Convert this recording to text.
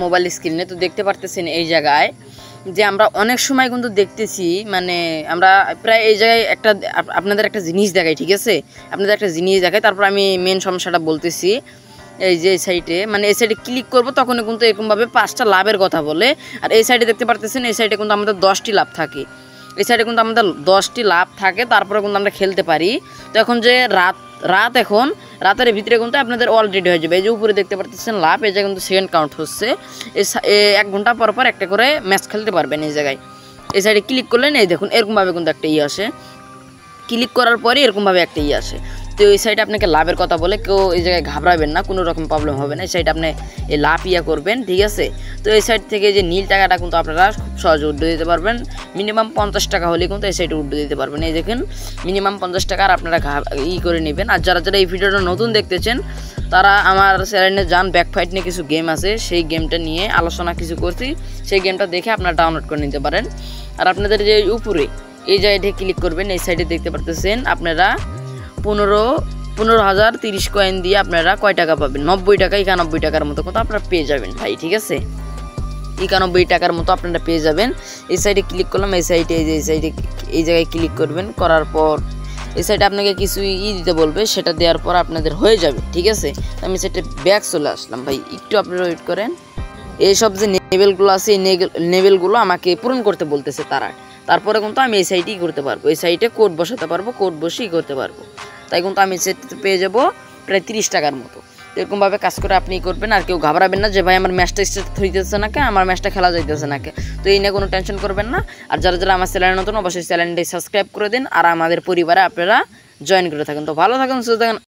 Mobile স্ক্রিনে তো দেখতে পারতেছেন এই জায়গায় যে আমরা অনেক সময় কিন্তু দেখতেছি মানে আমরা প্রায় এই জায়গায় একটা আপনাদের একটা জিনিস দেখাই, ঠিক আছে, আপনাদের একটা জিনিস দেখাই, তারপর আমি মেন সমস্যাটা বলতেছি। এই যে এই সাইডে মানে এই সাইডে ক্লিক করবো তখন কিন্তু এরকমভাবে 5টা লাভের কথা বলে, আর এই সাইডে দেখতে পারতেছেন এই সাইডে কিন্তু আমাদের 10টি লাভ থাকে। এই সাইডে কিন্তু আমাদের 10টি লাভ থাকে, তারপরে কিন্তু আমরা খেলতে পারি। তো এখন যে রাত এখন রাতের ভিতরে কিন্তু আপনাদের অলরেডি হয়ে যাবে। এই যে উপরে দেখতে পারতেছেন লাভ, এই জায়গায় কিন্তু সেকেন্ড কাউন্ট হচ্ছে। 1 ঘন্টা পর পর একটা করে ম্যাচ খেলতে পারবেন এই জায়গায়। এই সাইডে ক্লিক করলেন, এই দেখুন এরকমভাবে কিন্তু একটা আসে, ক্লিক করার পরে এরকমভাবে একটা আসে। তো এই সাইডে আপনাকে লাভের কথা বলে কেউ এই জায়গায় ঘাবড়াবেন না, কোনো রকম প্রবলেম হবে না। এই সাইডে আপনি এই লাভ করবেন, ঠিক আছে। তো এই সাইড থেকে যে নীল টাকাটা কিন্তু আপনারা খুব সহজে উঠে দিতে পারবেন। মিনিমাম 50 টাকা হলে কিন্তু এই সাইডে উঠে দিতে পারবেন। এই দেখেন মিনিমাম 50 টাকা আর আপনারা করে নেবেন। আর যারা এই ভিডিওটা নতুন দেখতেছেন তারা আমার চ্যানেলে যান, ব্যাকফাইট নিয়ে কিছু গেম আছে, সেই গেমটা নিয়ে আলোচনা কিছু করছি, সেই গেমটা দেখে আপনারা ডাউনলোড করে নিতে পারেন। আর আপনাদের যে উপরে এই জায়গায় ক্লিক করবেন, এই সাইডে দেখতে পারতেছেন আপনারা 15,030 কয়েন দিয়ে আপনারা কয় টাকা পাবেন, 90 টাকা 91 টাকার মতো কিন্তু আপনারা পেয়ে যাবেন ভাই, ঠিক আছে। 91 টাকার মতো আপনারা পেয়ে যাবেন। এই সাইডে ক্লিক করলাম, এই সাইডে এই জায়গায় ক্লিক করবেন, করার পর এই সাইডে আপনাকে কিছু দিতে বলবে, সেটা দেওয়ার পর আপনাদের হয়ে যাবে, ঠিক আছে। আমি সাইডে ব্যাক চলে আসলাম ভাই, একটু আপনারা ওয়েট করেন। এইসব যে লেভেলগুলো আছে এই লেভেলগুলো আমাকে পূরণ করতে বলতেছে তারা, তারপরে কিন্তু আমি এই সাইটেই করতে পারবো, এই সাইটে কোড বসাতে পারবো, কোড বসেই করতে পারবো। তাই কিন্তু আমি সেটা পেয়ে যাবো প্রায় 30 টাকার মতো। এরকমভাবে কাজ করে আপনি করবেন। আর কেউ ঘাবড়াবেন না যে ভাই আমার ম্যাচটা স্টার্ট হইতেছে না কে, আমার ম্যাচটা খেলা যাইতেছে না কে, তো এই নিয়ে কোনো টেনশন করবেন না। আর যারা আমার চ্যানেলে নতুন অবশ্যই চ্যানেলটি সাবস্ক্রাইব করে দিন, আর আমাদের পরিবারে আপনারা জয়েন করে থাকেন। তো ভালো থাকুন, সুস্থ থাকুন।